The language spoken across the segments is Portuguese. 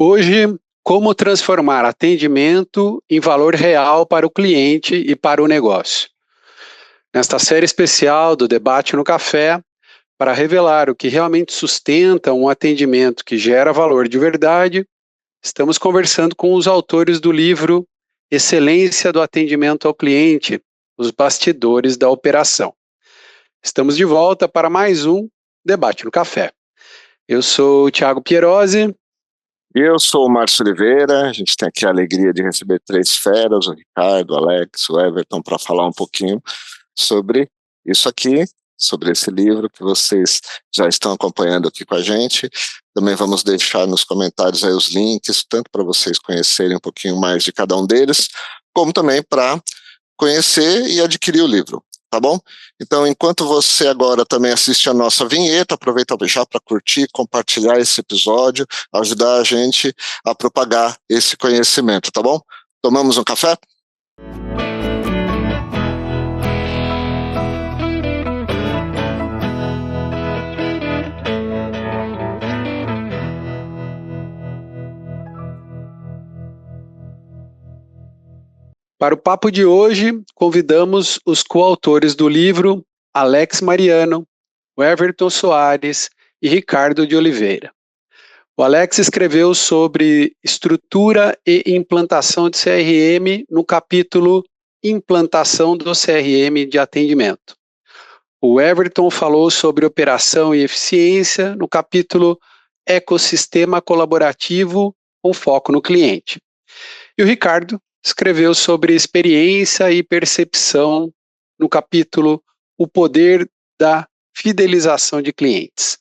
Hoje, como transformar atendimento em valor real para o cliente e para o negócio. Nesta série especial do Debate no Café, para revelar o que realmente sustenta um atendimento que gera valor de verdade, estamos conversando com os autores do livro Excelência do Atendimento ao Cliente, os bastidores da operação. Estamos de volta para mais um Debate no Café. Eu sou o Thiago Pierosi. Eu sou o Márcio Oliveira. A gente tem aqui a alegria de receber três feras, o Ricardo, o Alex, o Everton, para falar um pouquinho sobre isso aqui, sobre esse livro que vocês já estão acompanhando aqui com a gente. Também vamos deixar nos comentários aí os links, tanto para vocês conhecerem um pouquinho mais de cada um deles, como também para conhecer e adquirir o livro. Tá bom? Então, enquanto você agora também assiste a nossa vinheta, aproveita já para curtir, compartilhar esse episódio, ajudar a gente a propagar esse conhecimento, tá bom? Tomamos um café? Para o papo de hoje, convidamos os coautores do livro, Alex Mariano, Everton Soares e Ricardo de Oliveira. O Alex escreveu sobre estrutura e implantação de CRM no capítulo Implantação do CRM de Atendimento. O Everton falou sobre operação e eficiência no capítulo Ecossistema Colaborativo com foco no cliente. E o Ricardo escreveu sobre experiência e percepção no capítulo O Poder da Fidelização de Clientes.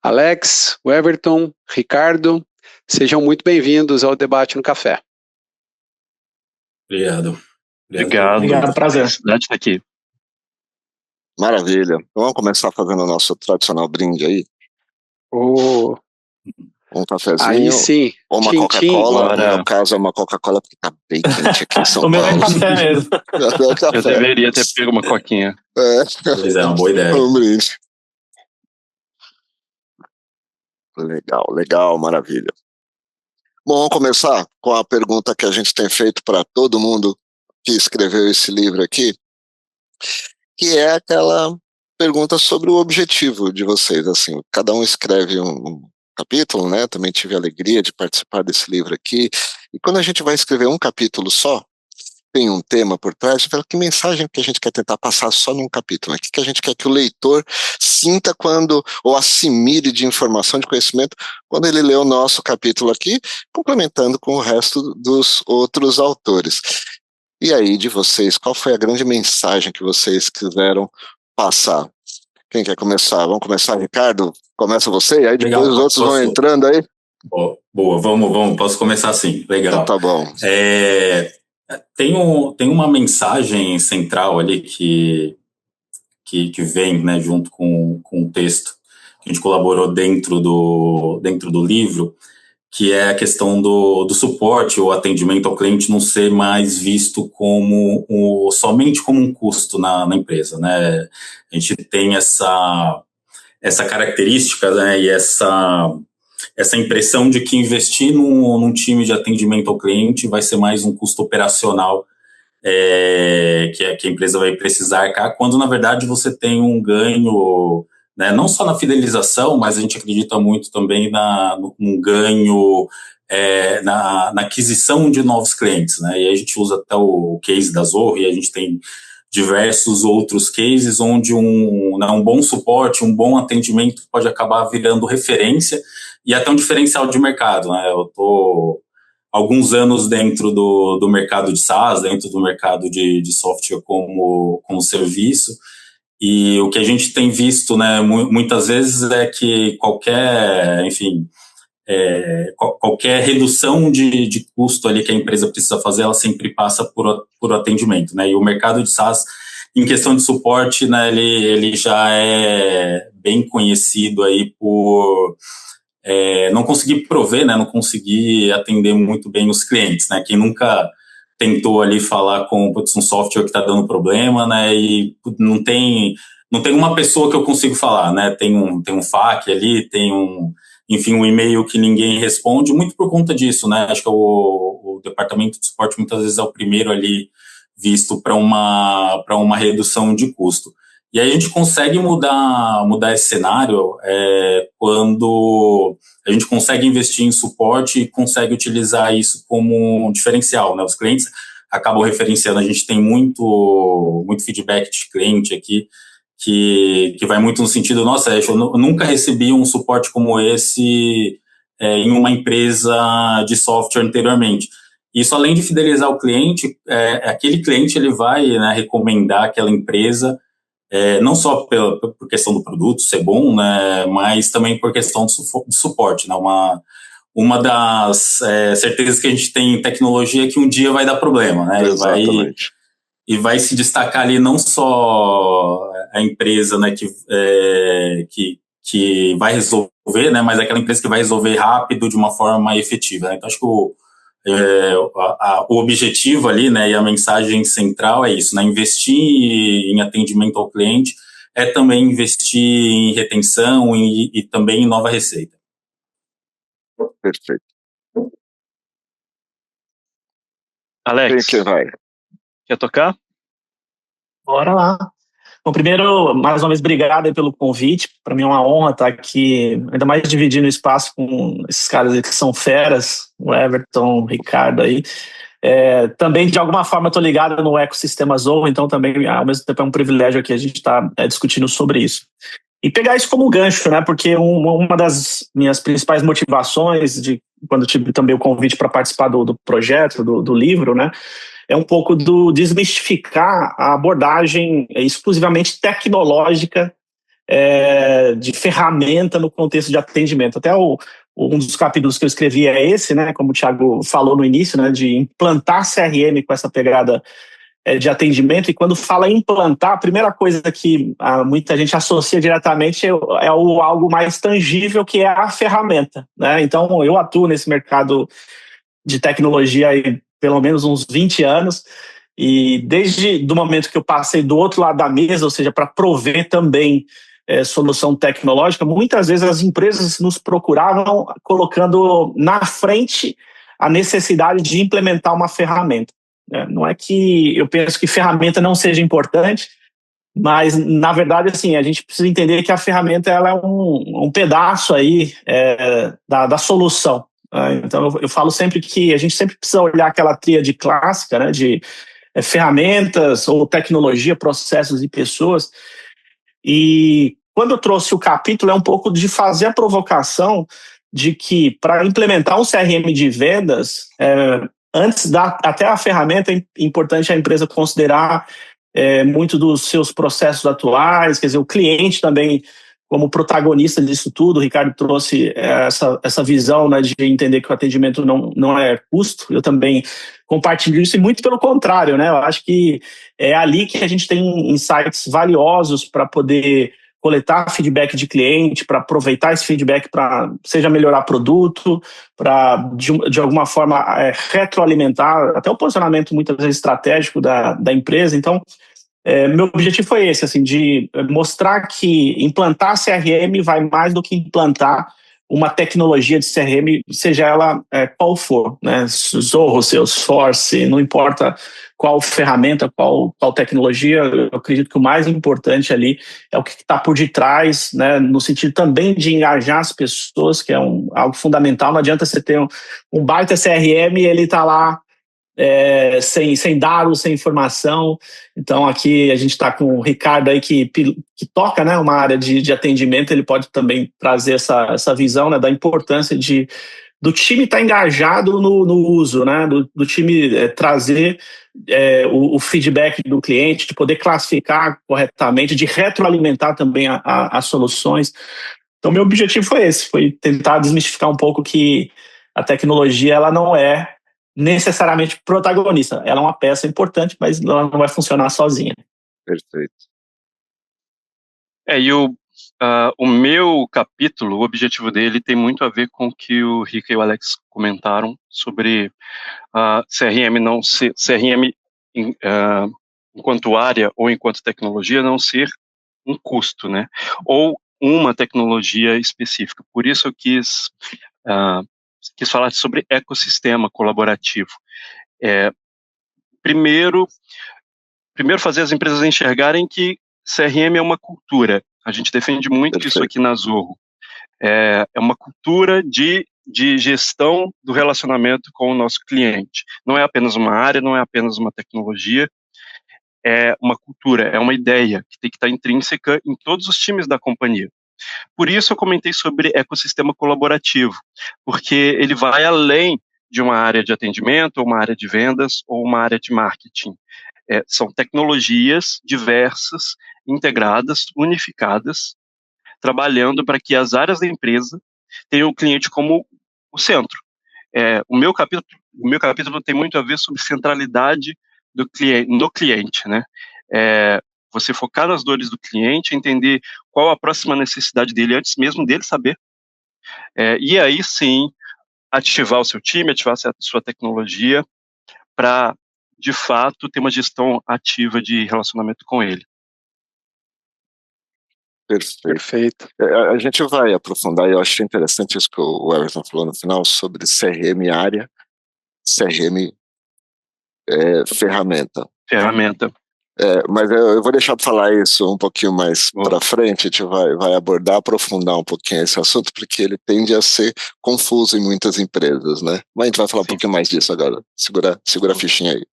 Alex, Everton, Ricardo, sejam muito bem-vindos ao Debate no Café. Obrigado. Prazer. Prazer estar aqui. Maravilha. Vamos começar fazendo o nosso tradicional brinde aí? Um cafezinho, aí sim. Ou uma Coca-Cola. No meu caso é uma Coca-Cola porque tá bem quente aqui em São Paulo. O meu é café mesmo. Eu deveria ter pego uma coquinha. Pois é, uma boa ideia. Um brinde. Legal, maravilha. Bom, vamos começar com a pergunta que a gente tem feito para todo mundo que escreveu esse livro aqui, que é aquela pergunta sobre o objetivo de vocês. Assim, cada um escreve um capítulo, né? Também tive a alegria de participar desse livro aqui. E quando a gente vai escrever um capítulo só, tem um tema por trás, que mensagem que a gente quer tentar passar só num capítulo? O que a gente quer que o leitor sinta quando, ou assimile de informação, de conhecimento, quando ele lê o nosso capítulo aqui, complementando com o resto dos outros autores. E aí, de vocês, qual foi a grande mensagem que vocês quiseram passar? Quem quer começar? Vamos começar, Ricardo? Começa você, e aí depois legal, os outros vão entrando aí. Boa, vamos, posso começar assim, legal. Tá bom. Tem uma mensagem central ali que vem, né, junto com o texto que a gente colaborou dentro do livro, que é a questão do suporte ou atendimento ao cliente não ser mais visto somente como um custo na empresa, né? A gente tem essa característica, né, e essa impressão de que investir num time de atendimento ao cliente vai ser mais um custo operacional que a empresa vai precisar arcar, quando na verdade você tem um ganho, né, não só na fidelização, mas a gente acredita muito também num ganho na aquisição de novos clientes, né? E aí a gente usa até o case da Zorro, e a gente tem diversos outros cases onde um bom suporte, um bom atendimento pode acabar virando referência e até um diferencial de mercado, né? Eu estou alguns anos dentro do mercado de SaaS, dentro do mercado de software como serviço, e o que a gente tem visto, né, muitas vezes é que qualquer redução de custo ali que a empresa precisa fazer, ela sempre passa por atendimento, né? E o mercado de SaaS, em questão de suporte, né, ele já é bem conhecido aí por não conseguir prover, né, não conseguir atender muito bem os clientes, né? Quem nunca tentou ali falar com um software que está dando problema, né, e não tem uma pessoa que eu consigo falar, né? Tem um FAQ ali, tem enfim, um e-mail que ninguém responde, muito por conta disso, né? Acho que o departamento de suporte muitas vezes é o primeiro ali visto para uma redução de custo. E aí a gente consegue mudar esse cenário quando a gente consegue investir em suporte e consegue utilizar isso como um diferencial, né? Os clientes acabam referenciando, a gente tem muito feedback de cliente aqui, que vai muito no sentido, nossa, eu nunca recebi um suporte como esse em uma empresa de software anteriormente. Isso, além de fidelizar o cliente, aquele cliente ele vai, né, recomendar aquela empresa, não só por questão do produto ser bom, né, mas também por questão de suporte. Né, uma das certezas que a gente tem em tecnologia é que um dia vai dar problema. Né, Exatamente. E vai se destacar ali não só a empresa, né, que vai resolver, né, mas aquela empresa que vai resolver rápido, de uma forma efetiva. Né? Então, acho que o objetivo ali, né, e a mensagem central é isso, né, investir em atendimento ao cliente é também investir em retenção e também em nova receita. Perfeito. Alex, Quem que vai? Quer tocar? Bora lá. Bom, primeiro, mais uma vez, obrigado aí pelo convite. Para mim é uma honra estar aqui, ainda mais dividindo o espaço com esses caras aí que são feras, o Everton, o Ricardo aí. Também, de alguma forma, estou ligado no ecossistema Zoho, então também, ao mesmo tempo, é um privilégio aqui a gente estar discutindo sobre isso. E pegar isso como gancho, né? Porque uma das minhas principais motivações de quando tive também o convite para participar do projeto, do livro, né? É um pouco do desmistificar a abordagem exclusivamente tecnológica de ferramenta no contexto de atendimento. Até um dos capítulos que eu escrevi é esse, né? Como o Thiago falou no início, né? De implantar CRM com essa pegada de atendimento. E quando fala em implantar, a primeira coisa que muita gente associa diretamente é algo mais tangível, que é a ferramenta, né? Então, eu atuo nesse mercado de tecnologia aí pelo menos uns 20 anos, e desde do momento que eu passei do outro lado da mesa, ou seja, para prover também solução tecnológica, muitas vezes as empresas nos procuravam colocando na frente a necessidade de implementar uma ferramenta. Não é que eu penso que ferramenta não seja importante, mas, na verdade, assim, a gente precisa entender que a ferramenta ela é um pedaço aí da solução. Então, eu falo sempre que a gente sempre precisa olhar aquela tríade clássica, né, de ferramentas ou tecnologia, processos e pessoas. E quando eu trouxe o capítulo, é um pouco de fazer a provocação de que, para implementar um CRM de vendas, antes até a ferramenta, é importante a empresa considerar muito dos seus processos atuais, quer dizer, o cliente também como protagonista disso tudo. O Ricardo trouxe essa visão, né, de entender que o atendimento não é custo. Eu também compartilho isso, e muito pelo contrário, né? Eu acho que é ali que a gente tem insights valiosos para poder coletar feedback de cliente, para aproveitar esse feedback para, seja melhorar produto, para, de alguma forma, retroalimentar até o posicionamento muitas vezes estratégico da empresa. Então, meu objetivo foi esse, assim, de mostrar que implantar CRM vai mais do que implantar uma tecnologia de CRM, seja ela qual for, né? Zoho, Salesforce, não importa qual ferramenta, qual tecnologia. Eu acredito que o mais importante ali é o que está por detrás, né? No sentido também de engajar as pessoas, que é algo fundamental. Não adianta você ter um baita CRM e ele está lá sem dados, sem informação. Então aqui a gente está com o Ricardo aí que toca, né, uma área de atendimento. Ele pode também trazer essa visão, né, da importância do time estar engajado no uso, né, do time trazer o feedback do cliente, de poder classificar corretamente, de retroalimentar também as soluções. Então meu objetivo foi esse, foi tentar desmistificar um pouco que a tecnologia ela não é necessariamente protagonista. Ela é uma peça importante, mas ela não vai funcionar sozinha. Perfeito. E o meu capítulo, o objetivo dele tem muito a ver com o que o Rica e o Alex comentaram sobre CRM enquanto área ou enquanto tecnologia não ser um custo, né? Ou uma tecnologia específica. Por isso eu quis falar sobre ecossistema colaborativo. Primeiro fazer as empresas enxergarem que CRM é uma cultura. A gente defende muito isso aqui na Zorro. É uma cultura de gestão do relacionamento com o nosso cliente. Não é apenas uma área, não é apenas uma tecnologia, é uma cultura, é uma ideia que tem que estar intrínseca em todos os times da companhia. Por isso eu comentei sobre ecossistema colaborativo, porque ele vai além de uma área de atendimento, ou uma área de vendas, ou uma área de marketing. São tecnologias diversas, integradas, unificadas, trabalhando para que as áreas da empresa tenham o cliente como o centro. O meu capítulo tem muito a ver sobre centralidade no cliente, né? Você focar nas dores do cliente, entender qual a próxima necessidade dele antes mesmo dele saber, e aí sim ativar o seu time, ativar a sua tecnologia para, de fato, ter uma gestão ativa de relacionamento com ele. Perfeito. A gente vai aprofundar, e eu achei interessante isso que o Everton falou no final, sobre CRM área, CRM ferramenta. Mas eu vou deixar para falar isso um pouquinho mais para frente, a gente vai abordar, aprofundar um pouquinho esse assunto, porque ele tende a ser confuso em muitas empresas, né? Mas a gente vai falar um pouquinho mais disso agora. Segura a fichinha aí.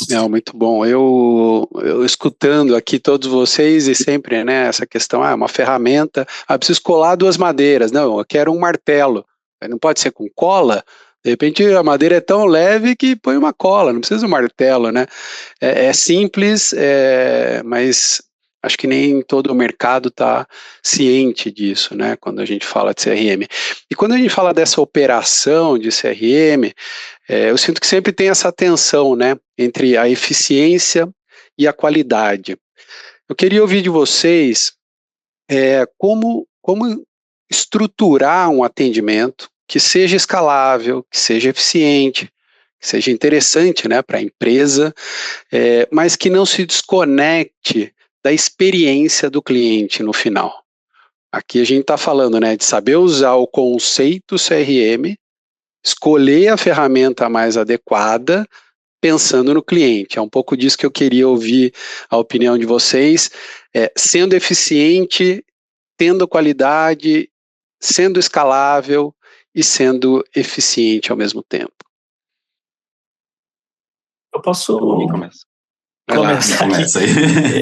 Não, muito bom. Eu escutando aqui todos vocês e sempre, né, essa questão, uma ferramenta, preciso colar 2 madeiras. Não, eu quero um martelo. Não pode ser com cola? De repente a madeira é tão leve que põe uma cola, não precisa de um martelo, né? É simples, mas acho que nem todo o mercado está ciente disso, né? Quando a gente fala de CRM. E quando a gente fala dessa operação de CRM, eu sinto que sempre tem essa tensão, né, entre a eficiência e a qualidade. Eu queria ouvir de vocês como estruturar um atendimento que seja escalável, que seja eficiente, que seja interessante, né, para a empresa, mas que não se desconecte da experiência do cliente no final. Aqui a gente está falando, né, de saber usar o conceito CRM, escolher a ferramenta mais adequada, pensando no cliente. É um pouco disso que eu queria ouvir a opinião de vocês, sendo eficiente, tendo qualidade, sendo escalável e sendo eficiente ao mesmo tempo. Eu posso começar aqui.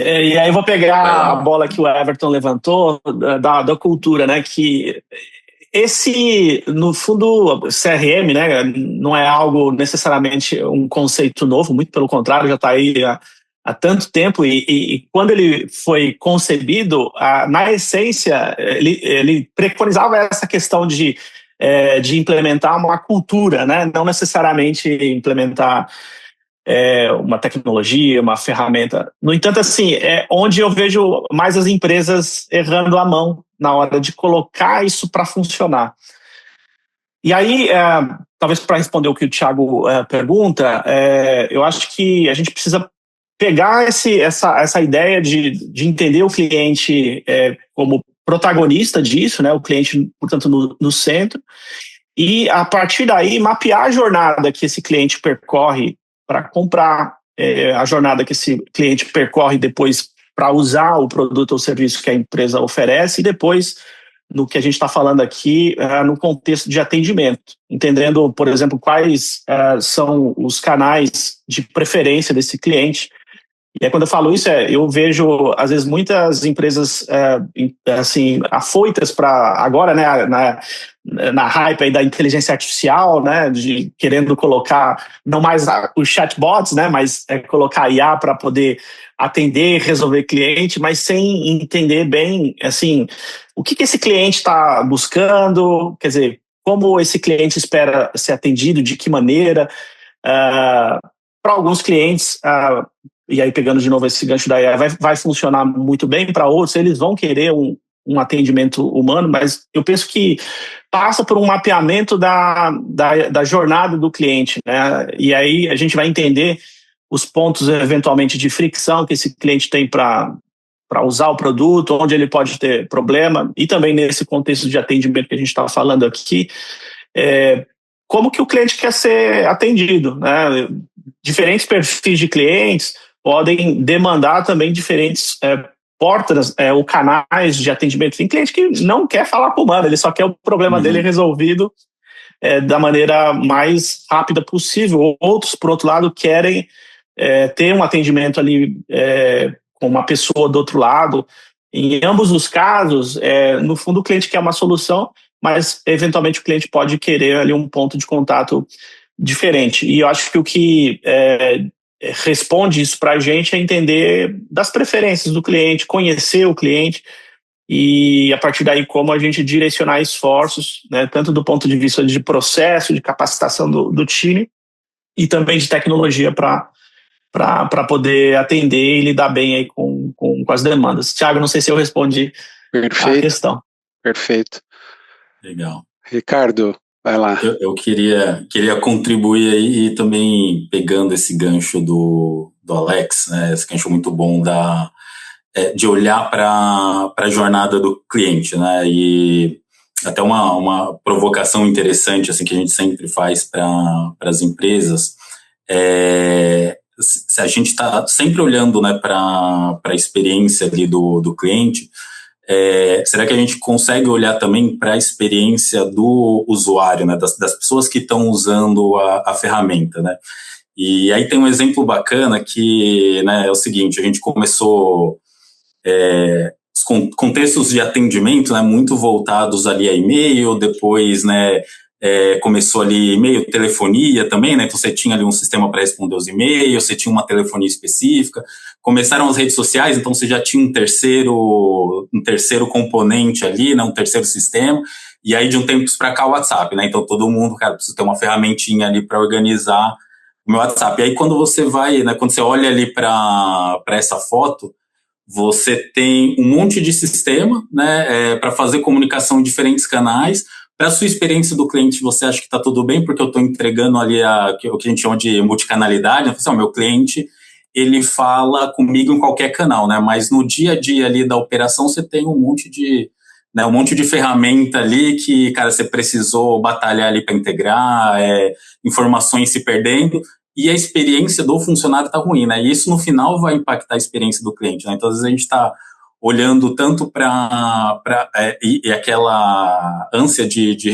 E aí eu vou pegar a bola que o Everton levantou da cultura, né? Que no fundo, CRM, né, não é algo necessariamente um conceito novo, muito pelo contrário, já está aí há tanto tempo, e quando ele foi concebido, na essência, ele preconizava essa questão de implementar uma cultura, né, não necessariamente implementar uma tecnologia, uma ferramenta. No entanto, assim, é onde eu vejo mais as empresas errando a mão na hora de colocar isso para funcionar. E aí, talvez para responder o que o Thiago pergunta, eu acho que a gente precisa pegar essa ideia de entender o cliente como protagonista disso, né, o cliente, portanto, no centro, e a partir daí mapear a jornada que esse cliente percorre para comprar, a jornada que esse cliente percorre depois para usar o produto ou serviço que a empresa oferece, e depois no que a gente está falando aqui, no contexto de atendimento, entendendo, por exemplo, quais são os canais de preferência desse cliente. E aí, quando eu falo isso, eu vejo, às vezes, muitas empresas assim, afoitas para agora, né, na hype aí da inteligência artificial, né, de querendo colocar não mais os chatbots, né, mas colocar IA para poder atender, resolver cliente, mas sem entender bem, assim, o que esse cliente está buscando, quer dizer, como esse cliente espera ser atendido, de que maneira. Para alguns clientes, e aí pegando de novo esse gancho da IA, vai funcionar muito bem, para outros eles vão querer um atendimento humano, mas eu penso que passa por um mapeamento da jornada do cliente, né? E aí a gente vai entender os pontos eventualmente de fricção que esse cliente tem para usar o produto, onde ele pode ter problema, e também nesse contexto de atendimento que a gente está falando aqui, como que o cliente quer ser atendido, né? Diferentes perfis de clientes podem demandar também diferentes portas ou canais de atendimento. Tem cliente que não quer falar com o humano, ele só quer o problema dele resolvido da maneira mais rápida possível. Outros, por outro lado, querem ter um atendimento ali com uma pessoa do outro lado. Em ambos os casos, no fundo, o cliente quer uma solução, mas eventualmente o cliente pode querer ali um ponto de contato diferente. E eu acho que o que responde isso para a gente é entender das preferências do cliente, conhecer o cliente e, a partir daí, como a gente direcionar esforços, né, tanto do ponto de vista de processo, de capacitação do time e também de tecnologia para poder atender e lidar bem aí com as demandas. Thiago, não sei se eu respondi a questão. Perfeito. Legal. Ricardo, vai lá. Eu queria contribuir aí, e também pegando esse gancho do Alex, né, esse gancho muito bom de olhar para a jornada do cliente, né, e até uma provocação interessante assim, que a gente sempre faz para as empresas, se a gente está sempre olhando, né, para a experiência ali do cliente, será que a gente consegue olhar também para a experiência do usuário, né, das pessoas que estão usando a ferramenta, né? E aí tem um exemplo bacana que, né, é o seguinte: a gente começou os contextos de atendimento, né, muito voltados ali a e-mail, depois, né, começou ali e-mail, telefonia também, né, então você tinha ali um sistema para responder os e-mails, você tinha uma telefonia específica, começaram as redes sociais, então você já tinha um terceiro componente ali, né, um terceiro sistema, e aí de um tempo para cá o WhatsApp, né, então todo mundo, cara, precisa ter uma ferramentinha ali para organizar o meu WhatsApp. E aí quando você vai, né, quando você olha ali para essa foto, você tem um monte de sistema, né, para fazer comunicação em diferentes canais. Para a sua experiência do cliente, você acha que está tudo bem, porque eu estou entregando ali o que a gente chama de multicanalidade. Então, meu cliente, ele fala comigo em qualquer canal, né, mas no dia a dia ali da operação, você tem um monte de ferramenta ali que, cara, você precisou batalhar ali para integrar, informações se perdendo, e a experiência do funcionário está ruim, né? E isso no final vai impactar a experiência do cliente, né? Então, às vezes a gente está olhando tanto para e aquela ânsia de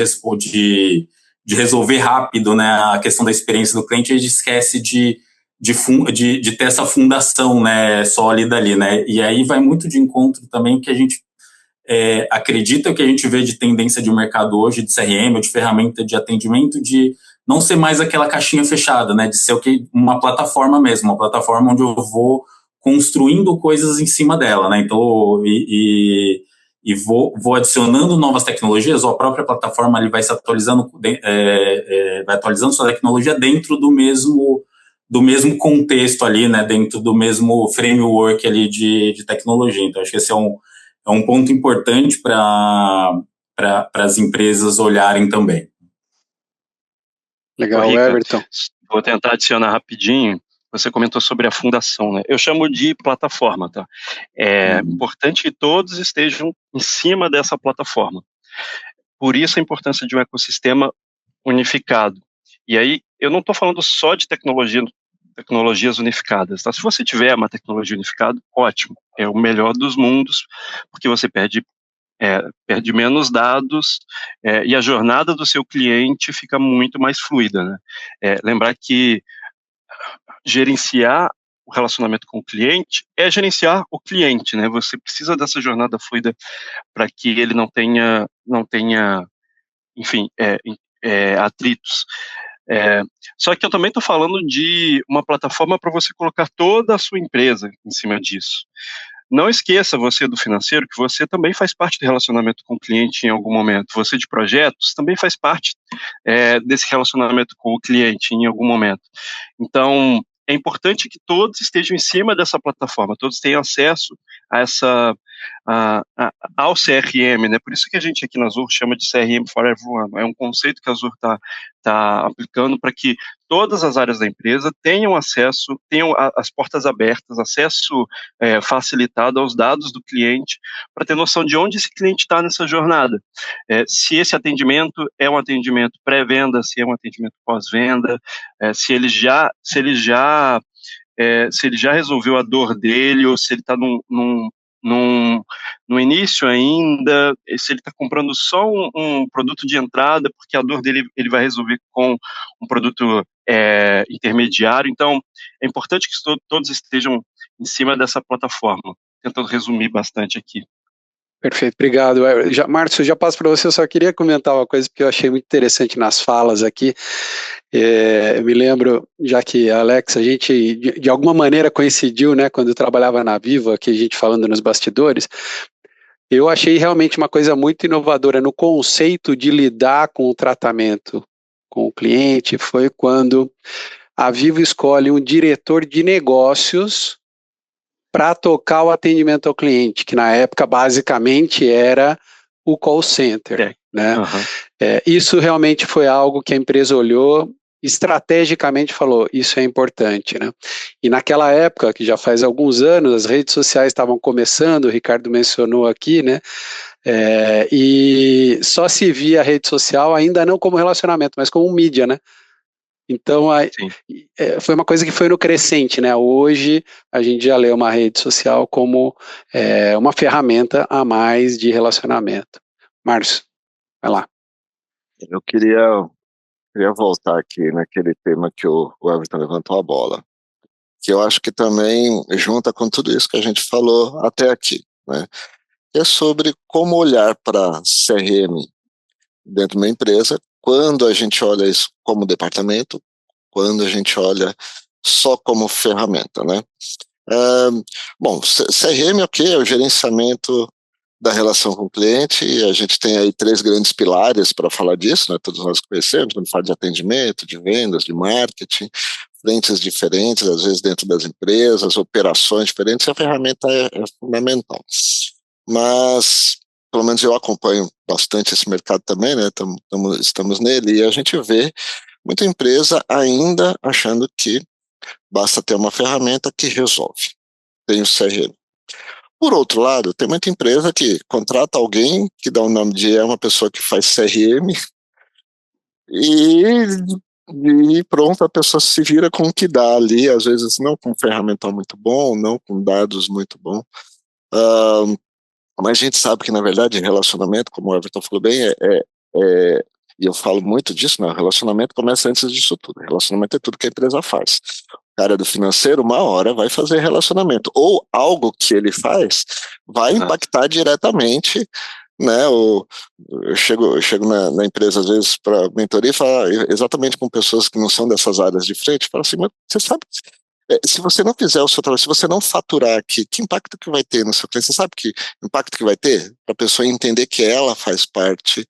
resolver rápido, né, a questão da experiência do cliente, a gente esquece de ter essa fundação, né, sólida ali, né? E aí vai muito de encontro também que a gente acredita, que a gente vê de tendência de mercado hoje, de CRM, ou de ferramenta de atendimento, de não ser mais aquela caixinha fechada, né, de ser uma plataforma mesmo, uma plataforma onde eu vou construindo coisas em cima dela, né, então, vou adicionando novas tecnologias, ou a própria plataforma ali vai se atualizando, vai atualizando sua tecnologia dentro do mesmo contexto ali, né, dentro do mesmo framework ali de tecnologia. Então, acho que esse é um ponto importante para as empresas olharem também. Legal, Rica, Everton. Vou tentar adicionar rapidinho. Você comentou sobre a fundação, né? Eu chamo de plataforma, tá? É importante que todos estejam em cima dessa plataforma. Por isso a importância de um ecossistema unificado. E aí, eu não estou falando só de tecnologias unificadas, tá? Se você tiver uma tecnologia unificada, ótimo, é o melhor dos mundos, porque você perde menos dados e a jornada do seu cliente fica muito mais fluida, né? Lembrar que gerenciar o relacionamento com o cliente é gerenciar o cliente, né? Você precisa dessa jornada fluida para que ele não tenha enfim, atritos. Só que eu também estou falando de uma plataforma para você colocar toda a sua empresa em cima disso. Não esqueça, você do financeiro, que você também faz parte do relacionamento com o cliente em algum momento. Você de projetos também faz parte desse relacionamento com o cliente em algum momento. Então, é importante que todos estejam em cima dessa plataforma, todos tenham acesso ao CRM, né? Por isso que a gente aqui na Azure chama de CRM for Everyone. É um conceito que a Azure está aplicando para que todas as áreas da empresa tenham acesso, tenham as portas abertas, acesso facilitado aos dados do cliente, para ter noção de onde esse cliente está nessa jornada. Se esse atendimento é um atendimento pré-venda, se é um atendimento pós-venda, se ele já resolveu a dor dele, ou se ele está no início ainda, se ele está comprando só um produto de entrada, porque a dor dele ele vai resolver com um produto intermediário. Então, é importante que todos estejam em cima dessa plataforma. Tentando resumir bastante aqui. Perfeito, obrigado. Márcio, eu já passo para você, eu só queria comentar uma coisa que eu achei muito interessante nas falas aqui. Eu me lembro, já que Alex, a gente de alguma maneira coincidiu, né, quando eu trabalhava na Viva, aqui a gente falando nos bastidores, eu achei realmente uma coisa muito inovadora no conceito de lidar com o tratamento com o cliente, foi quando a Viva escolhe um diretor de negócios para tocar o atendimento ao cliente, que na época basicamente era o call center, né? Isso realmente foi algo que a empresa olhou, estrategicamente falou, isso é importante, né? E naquela época, que já faz alguns anos, as redes sociais estavam começando, o Ricardo mencionou aqui, né? E só se via a rede social ainda não como relacionamento, mas como mídia, né? Então, foi uma coisa que foi no crescente, né? Hoje, a gente já lê uma rede social como uma ferramenta a mais de relacionamento. Márcio, vai lá. Eu queria voltar aqui naquele tema que o Everton levantou a bola, que eu acho que também junta com tudo isso que a gente falou até aqui, né? É sobre como olhar para CRM dentro de uma empresa, quando a gente olha isso como departamento, quando a gente olha só como ferramenta, né? Bom, CRM é o quê? É o gerenciamento da relação com o cliente, e a gente tem aí 3 grandes pilares para falar disso, né? Todos nós conhecemos, quando fala de atendimento, de vendas, de marketing, frentes diferentes, às vezes dentro das empresas, operações diferentes, a ferramenta é fundamental. Mas, pelo menos eu acompanho bastante esse mercado também, né? Estamos nele, e a gente vê muita empresa ainda achando que basta ter uma ferramenta que resolve. Tem o CRM. Por outro lado, tem muita empresa que contrata alguém que dá o nome de uma pessoa que faz CRM e pronto, a pessoa se vira com o que dá ali, às vezes não com um ferramental muito bom, não com dados muito bons. Mas a gente sabe que, na verdade, relacionamento, como o Everton falou bem, e eu falo muito disso, né? Relacionamento começa antes disso tudo. Relacionamento é tudo que a empresa faz. O cara do financeiro, uma hora, vai fazer relacionamento. Ou algo que ele faz vai impactar diretamente, né? Eu chego na empresa, às vezes, para mentoria e falar exatamente com pessoas que não são dessas áreas de frente, falo assim, mas você sabe, se você não fizer o seu trabalho, se você não faturar aqui, que impacto que vai ter no seu cliente? Você sabe que impacto que vai ter? Para a pessoa entender que ela faz parte,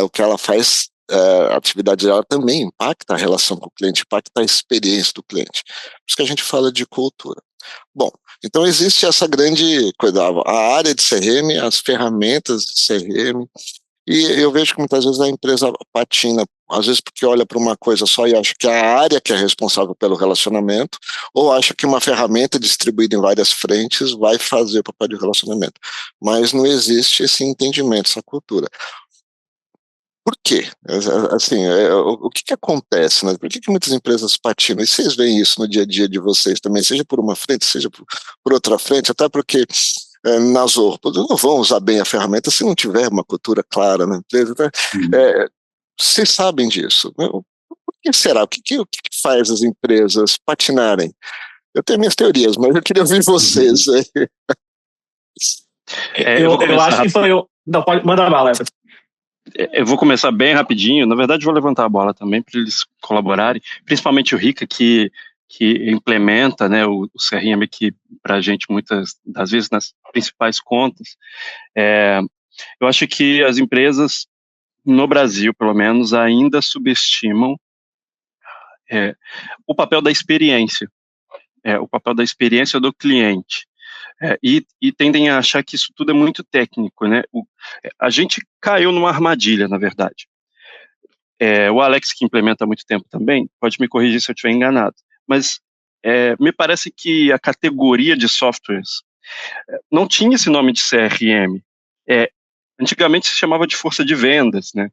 o que ela faz, a atividade dela também impacta a relação com o cliente, impacta a experiência do cliente. Por isso que a gente fala de cultura. Bom, então existe essa grande coisa, a área de CRM, as ferramentas de CRM, e eu vejo que muitas vezes a empresa patina, às vezes porque olha para uma coisa só e acha que é a área que é responsável pelo relacionamento, ou acha que uma ferramenta distribuída em várias frentes vai fazer o papel de relacionamento. Mas não existe esse entendimento, essa cultura. Por quê? Assim, o que acontece, né? Por que muitas empresas patinam? E vocês veem isso no dia a dia de vocês também, seja por uma frente, seja por outra frente, até porque na Zorro, não vão usar bem a ferramenta se não tiver uma cultura clara na empresa. Né? Vocês sabem disso. Por que será? O que faz as empresas patinarem? Eu tenho minhas teorias, mas eu queria ouvir vocês. Eu acho que foi o... Não, pode mandar bala, Everton. Eu vou começar bem rapidinho. Na verdade, vou levantar a bola também para eles colaborarem, principalmente o Rica, que implementa, né, o CRM aqui para a gente muitas das vezes nas principais contas. Eu acho que as empresas, no Brasil, pelo menos, ainda subestimam o papel da experiência, o papel da experiência do cliente. E tendem a achar que isso tudo é muito técnico, né? A gente caiu numa armadilha, na verdade. o Alex, que implementa há muito tempo também, pode me corrigir se eu estiver enganado, mas me parece que a categoria de softwares não tinha esse nome de CRM. Antigamente se chamava de força de vendas, né?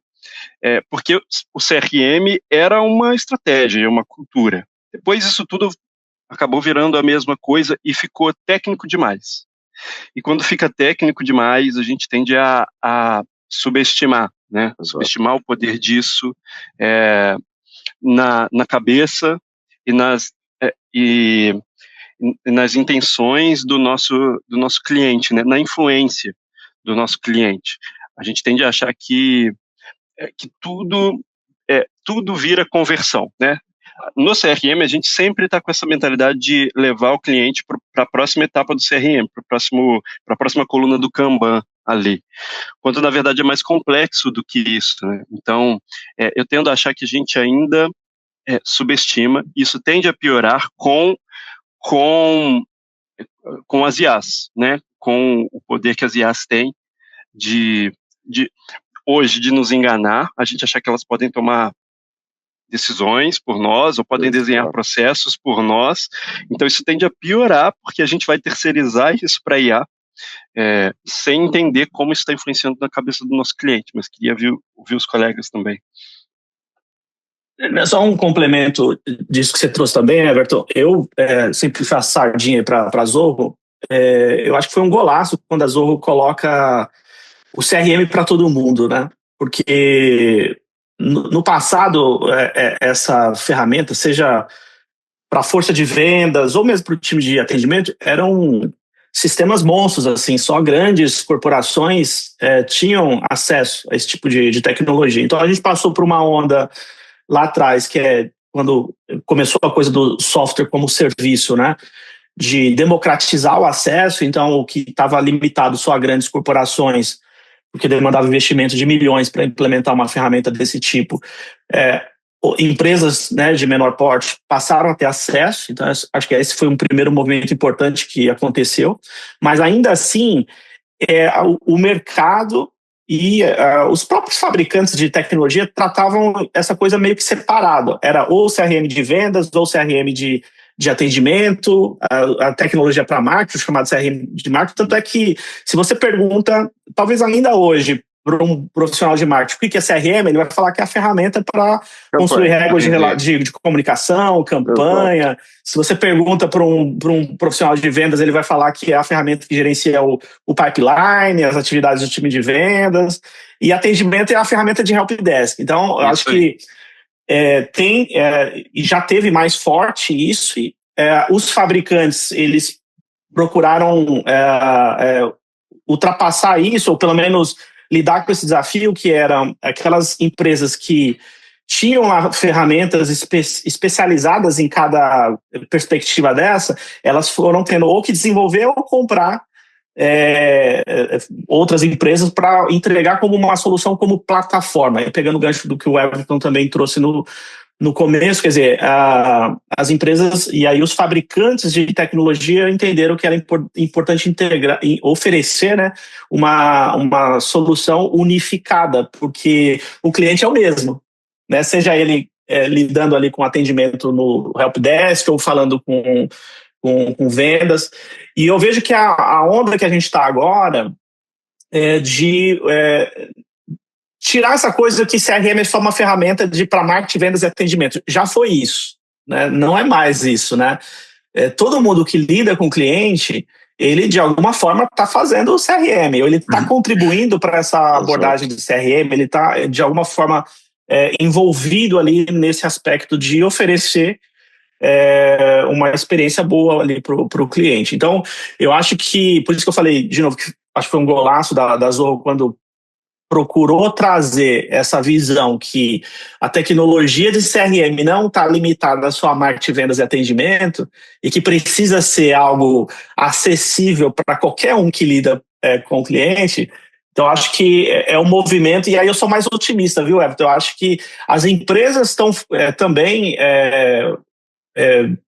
Porque o CRM era uma estratégia, uma cultura. Depois isso tudo acabou virando a mesma coisa e ficou técnico demais. E quando fica técnico demais, a gente tende a subestimar, né? Subestimar o poder disso na cabeça e nas intenções do nosso cliente, né? Na influência do nosso cliente. A gente tende a achar que tudo vira conversão, né? No CRM, a gente sempre está com essa mentalidade de levar o cliente para a próxima etapa do CRM, para a próxima coluna do Kanban ali, quando na verdade é mais complexo do que isso, né? Então, eu tendo a achar que a gente ainda subestima, isso tende a piorar com as IAs, né? Com o poder que as IAs têm hoje de nos enganar, a gente achar que elas podem tomar decisões por nós, ou podem desenhar processos por nós. Então isso tende a piorar, porque a gente vai terceirizar isso para a IA, sem entender como isso está influenciando na cabeça do nosso cliente, mas queria ouvir os colegas também. Só um complemento disso que você trouxe também, Everton. Eu sempre faço sardinha para a Zorro. Eu acho que foi um golaço quando a Zorro coloca o CRM para todo mundo, né? Porque no passado, essa ferramenta, seja para a força de vendas ou mesmo para o time de atendimento, eram sistemas monstros, assim, só grandes corporações tinham acesso a esse tipo de tecnologia. Então a gente passou por uma onda lá atrás, que é quando começou a coisa do software como serviço, né? De democratizar o acesso. Então o que estava limitado só a grandes corporações, porque demandava investimento de milhões para implementar uma ferramenta desse tipo. Empresas, né, de menor porte passaram a ter acesso, então acho que esse foi um primeiro movimento importante que aconteceu, mas ainda assim o mercado e os próprios fabricantes de tecnologia tratavam essa coisa meio que separado, era ou CRM de vendas ou CRM de atendimento, a tecnologia para marketing, chamado CRM de marketing, tanto é que se você pergunta, talvez ainda hoje, para um profissional de marketing, o que é CRM, ele vai falar que é a ferramenta para construir regras de comunicação, campanha. Se você pergunta para um profissional de vendas, ele vai falar que é a ferramenta que gerencia o pipeline, as atividades do time de vendas, e atendimento é a ferramenta de helpdesk. Então, eu acho que e já teve mais forte isso, e os fabricantes, eles procuraram ultrapassar isso, ou pelo menos lidar com esse desafio, que eram aquelas empresas que tinham lá ferramentas especializadas em cada perspectiva dessa, elas foram tendo ou que desenvolver ou comprar outras empresas para entregar como uma solução, como plataforma. E pegando o gancho do que o Everton também trouxe no começo, quer dizer, as empresas e aí os fabricantes de tecnologia entenderam que era importante oferecer, né, uma solução unificada, porque o cliente é o mesmo, né, seja ele lidando ali com atendimento no helpdesk ou falando com vendas. E eu vejo que a onda que a gente está agora é de tirar essa coisa que CRM é só uma ferramenta para marketing, vendas e atendimento. Já foi isso, né? Não é mais isso, né? Todo mundo que lida com o cliente, ele de alguma forma está fazendo o CRM, ou ele está contribuindo para essa abordagem de CRM, ele está de alguma forma envolvido ali nesse aspecto de oferecer uma experiência boa ali para o cliente. Então, eu acho que, por isso que eu falei, de novo, que acho que foi um golaço da Zorro quando procurou trazer essa visão que a tecnologia de CRM não está limitada só a marketing, vendas e atendimento, e que precisa ser algo acessível para qualquer um que lida com o cliente. Então, acho que é um movimento, e aí eu sou mais otimista, viu, Everton? Eu acho que as empresas estão também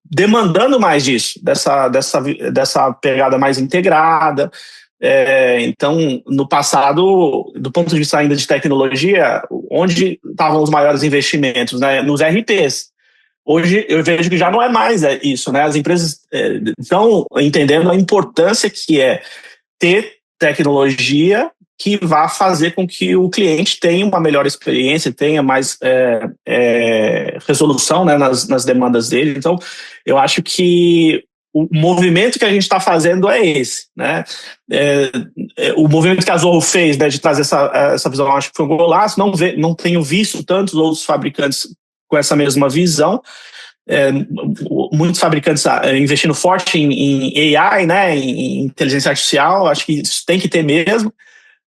demandando mais disso, dessa pegada mais integrada, Então, no passado, do ponto de vista ainda de tecnologia, onde estavam os maiores investimentos? Né? Nos RPs. Hoje eu vejo que já não é mais isso, né? As empresas estão entendendo a importância que é ter tecnologia que vá fazer com que o cliente tenha uma melhor experiência, tenha mais resolução, né, nas demandas dele. Então, eu acho que o movimento que a gente está fazendo é esse, né? O movimento que a Zorro fez, né, de trazer essa visão, acho que foi um golaço. Não tenho visto tantos outros fabricantes com essa mesma visão. Muitos fabricantes investindo forte em AI, né, em inteligência artificial. Acho que isso tem que ter mesmo,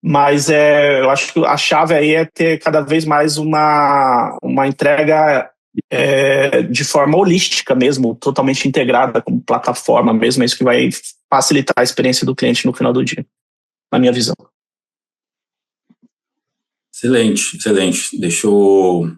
mas eu acho que a chave aí é ter cada vez mais uma entrega de forma holística mesmo, totalmente integrada como plataforma mesmo. É isso que vai facilitar a experiência do cliente no final do dia, na minha visão. Excelente, excelente. Deixa eu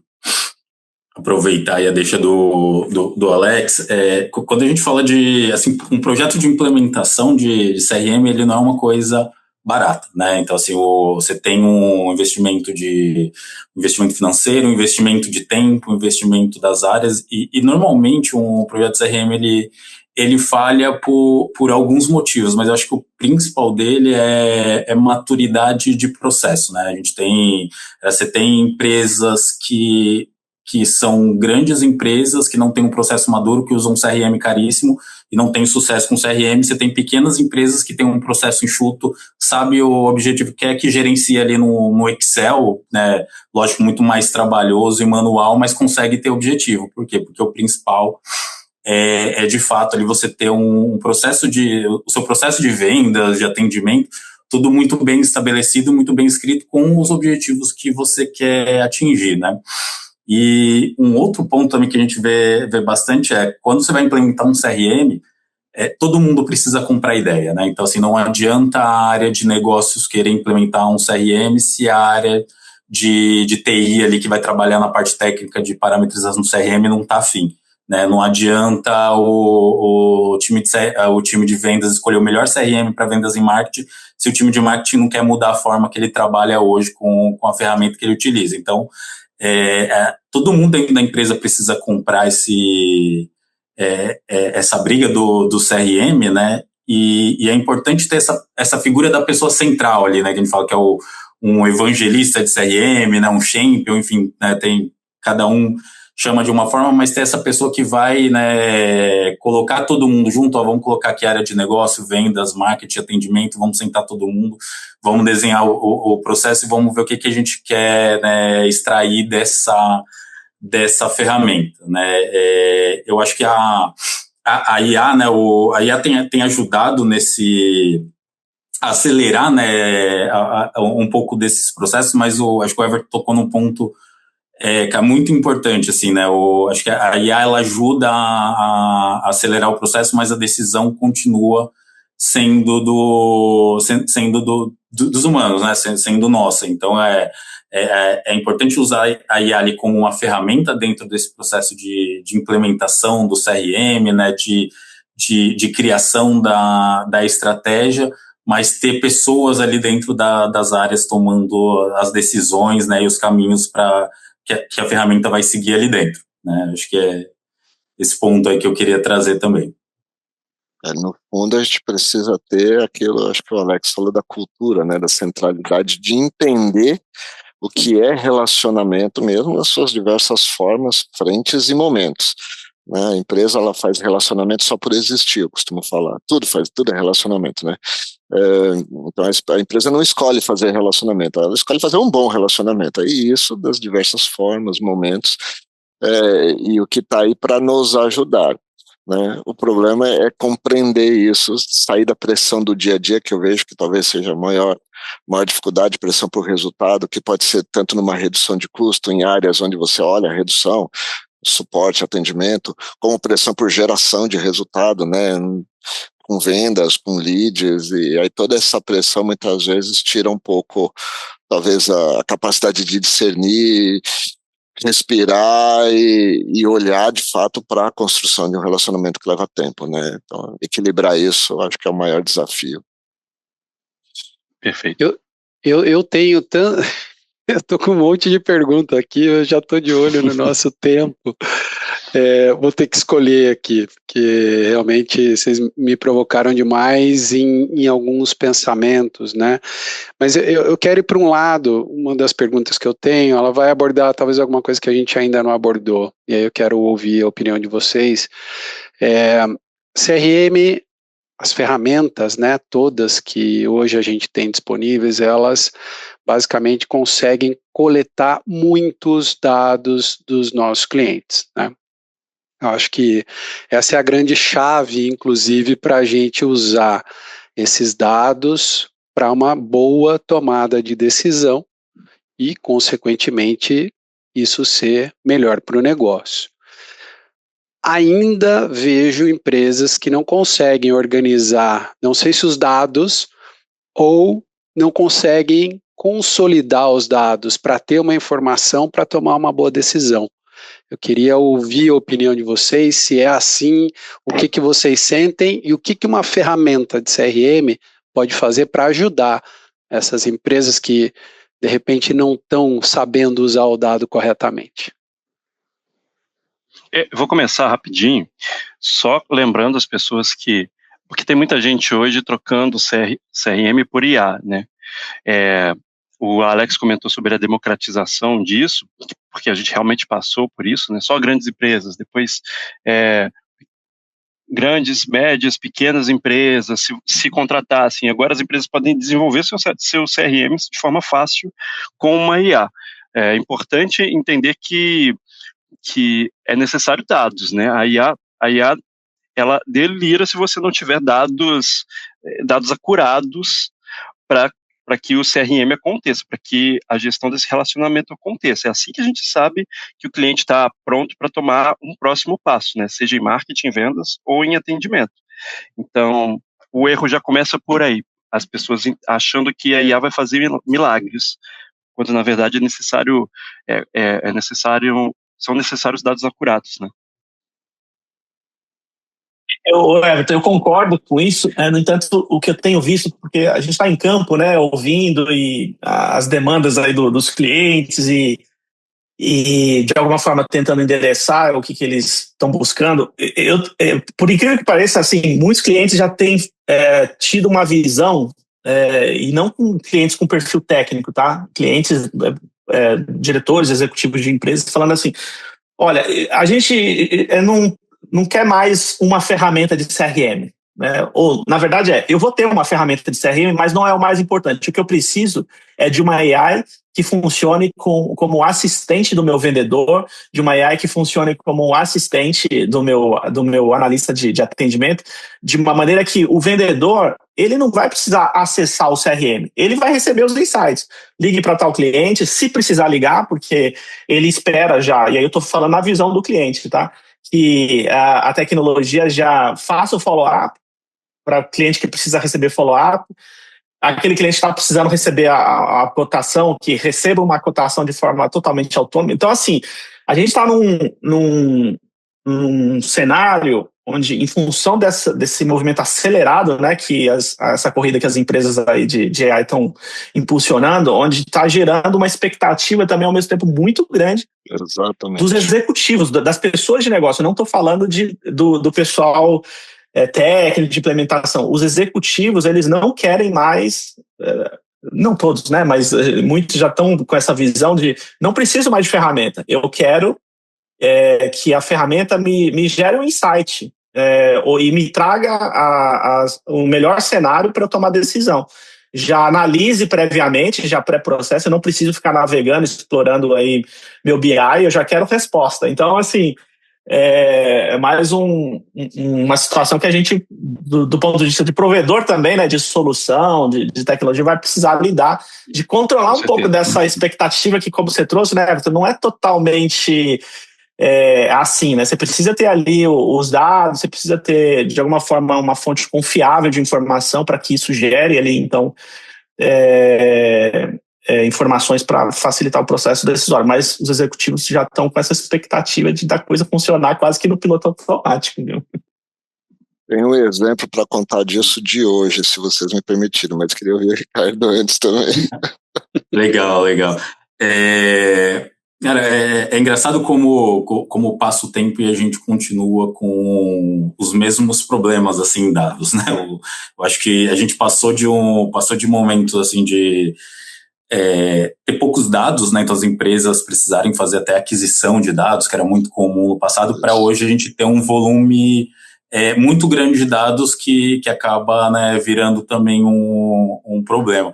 aproveitar aí a deixa do Alex. Quando a gente fala de assim, um projeto de implementação de CRM, ele não é uma coisa barata, né? Então, assim, você tem um investimento financeiro, um investimento de tempo, um investimento das áreas, e normalmente um projeto de CRM ele falha por alguns motivos, mas eu acho que o principal dele é maturidade de processo, né? Você tem empresas que são grandes empresas que não têm um processo maduro, que usam CRM caríssimo e não têm sucesso com CRM. Você tem pequenas empresas que têm um processo enxuto, sabe o objetivo que é, que gerencia ali no Excel, né? Lógico, muito mais trabalhoso e manual, mas consegue ter objetivo. Por quê? Porque o principal é de fato ali você ter o seu processo de vendas, de atendimento, tudo muito bem estabelecido, muito bem escrito, com os objetivos que você quer atingir, né? E um outro ponto também que a gente vê bastante é quando você vai implementar um CRM, todo mundo precisa comprar ideia, né? Então, assim, não adianta a área de negócios querer implementar um CRM se a área de TI ali que vai trabalhar na parte técnica de parametrização do CRM não está afim, né? Não adianta o time de vendas escolher o melhor CRM para vendas em marketing se o time de marketing não quer mudar a forma que ele trabalha hoje com a ferramenta que ele utiliza. Então, todo mundo dentro da empresa precisa comprar essa briga do CRM, né? E é importante ter essa figura da pessoa central ali, né? Que a gente fala que é um evangelista de CRM, né? Um champion, enfim, né? Cada um chama de uma forma, mas ter essa pessoa que vai, né, colocar todo mundo junto. Vamos colocar aqui a área de negócio, vendas, marketing, atendimento, vamos sentar todo mundo, vamos desenhar o processo e vamos ver o que a gente quer, né, extrair dessa ferramenta, né? Eu acho que a IA, né, a IA tem ajudado a acelerar, né, um pouco desses processos, mas acho que o Everton tocou num ponto que é muito importante, assim, né? Acho que a IA ela ajuda a acelerar o processo, mas a decisão continua sendo dos humanos, né? Sendo nossa. Então é importante usar a IA ali como uma ferramenta dentro desse processo de implementação do CRM, né? De criação da estratégia, mas ter pessoas ali dentro das áreas tomando as decisões, né? E os caminhos para que a ferramenta vai seguir ali dentro, né? Acho que é esse ponto aí que eu queria trazer também. No fundo, a gente precisa ter aquilo, acho que o Alex falou da cultura, né, da centralidade, de entender o que é relacionamento mesmo nas suas diversas formas, frentes e momentos. Né? A empresa ela faz relacionamento só por existir, eu costumo falar. Tudo é relacionamento, né? Então a empresa não escolhe fazer relacionamento, ela escolhe fazer um bom relacionamento. E isso das diversas formas, momentos, e o que está aí para nos ajudar. Né? O problema é compreender isso, sair da pressão do dia a dia, que eu vejo que talvez seja a maior dificuldade, pressão por resultado, que pode ser tanto numa redução de custo em áreas onde você olha a redução, suporte, atendimento, como pressão por geração de resultado, né? Com vendas, com leads, e aí toda essa pressão muitas vezes tira um pouco, talvez, a capacidade de discernir, respirar e olhar de fato para a construção de um relacionamento que leva tempo, né? Então, equilibrar isso, eu acho que é o maior desafio. Perfeito. Eu tenho tanto. Eu tô com um monte de pergunta aqui, eu já tô de olho no nosso tempo. Vou ter que escolher aqui, porque realmente vocês me provocaram demais em alguns pensamentos, né? Mas eu quero ir para um lado, uma das perguntas que eu tenho, ela vai abordar talvez alguma coisa que a gente ainda não abordou, e aí eu quero ouvir a opinião de vocês. CRM, as ferramentas, né, todas que hoje a gente tem disponíveis, elas basicamente conseguem coletar muitos dados dos nossos clientes, né? Eu acho que essa é a grande chave, inclusive, para a gente usar esses dados para uma boa tomada de decisão e, consequentemente, isso ser melhor para o negócio. Ainda vejo empresas que não conseguem organizar, não sei se os dados ou não conseguem consolidar os dados para ter uma informação para tomar uma boa decisão. Eu queria ouvir a opinião de vocês, se é assim, o que vocês sentem e o que uma ferramenta de CRM pode fazer para ajudar essas empresas que, de repente, não estão sabendo usar o dado corretamente. Vou começar rapidinho, só lembrando as pessoas porque tem muita gente hoje trocando CRM por IA, né? O Alex comentou sobre a democratização disso, porque a gente realmente passou por isso, né? Só grandes empresas, depois grandes, médias, pequenas empresas se contratassem. Agora as empresas podem desenvolver seu CRM de forma fácil com uma IA. É importante entender que é necessário dados, né? A IA ela delira se você não tiver dados acurados para que o CRM aconteça, para que a gestão desse relacionamento aconteça. É assim que a gente sabe que o cliente está pronto para tomar um próximo passo, né? Seja em marketing, vendas ou em atendimento. Então, o erro já começa por aí. As pessoas achando que a IA vai fazer milagres, quando na verdade são necessários dados acurados, né? Everton, eu concordo com isso. No entanto, o que eu tenho visto, porque a gente está em campo, né, ouvindo e as demandas aí dos clientes e de alguma forma tentando endereçar o que eles estão buscando. Por incrível que pareça, assim, muitos clientes já têm tido uma visão, e não com clientes com perfil técnico, tá? Clientes, diretores, executivos de empresas falando assim, olha, a gente não quer mais uma ferramenta de CRM, né? Ou, na verdade, eu vou ter uma ferramenta de CRM, mas não é o mais importante. O que eu preciso é de uma AI que funcione como assistente do meu vendedor, de uma AI que funcione como assistente do meu analista de atendimento, de uma maneira que o vendedor ele não vai precisar acessar o CRM, ele vai receber os insights. Ligue para tal cliente, se precisar ligar, porque ele espera já, e aí eu estou falando na visão do cliente, tá? Que a tecnologia já faça o follow-up para o cliente que precisa receber follow-up, aquele cliente está precisando receber a cotação, que receba uma cotação de forma totalmente autônoma. Então, assim, a gente está num cenário onde, em função desse movimento acelerado, né, que essa corrida que as empresas aí de AI estão impulsionando, onde está gerando uma expectativa também, ao mesmo tempo, muito grande. Exatamente. Dos executivos, das pessoas de negócio. Eu não estou falando do pessoal técnico de implementação. Os executivos, eles não querem mais, não todos, né, mas muitos já estão com essa visão de não preciso mais de ferramenta, eu quero que a ferramenta me gere um insight e me traga o melhor cenário para eu tomar decisão. Já analise previamente, já pré-processo, eu não preciso ficar navegando, explorando aí meu BI, eu já quero resposta. Então, assim, é mais uma situação que a gente, do ponto de vista de provedor também, né, de solução, de tecnologia, vai precisar lidar, de controlar um pouco dessa expectativa que, como você trouxe, né, Everton, não é totalmente assim, né? Você precisa ter ali os dados, você precisa ter, de alguma forma, uma fonte confiável de informação para que isso gere ali, então, informações para facilitar o processo decisório, mas os executivos já estão com essa expectativa de da coisa funcionar quase que no piloto automático, viu? Tem um exemplo para contar disso de hoje, se vocês me permitirem, mas queria ouvir o Ricardo antes também. Legal, legal. Cara, é engraçado como passa o tempo e a gente continua com os mesmos problemas, assim, dados, né? Eu acho que a gente passou de momentos, assim, de ter poucos dados, né? Então as empresas precisarem fazer até aquisição de dados, que era muito comum no passado, para hoje a gente ter um volume muito grande de dados que acaba, né, virando também um problema.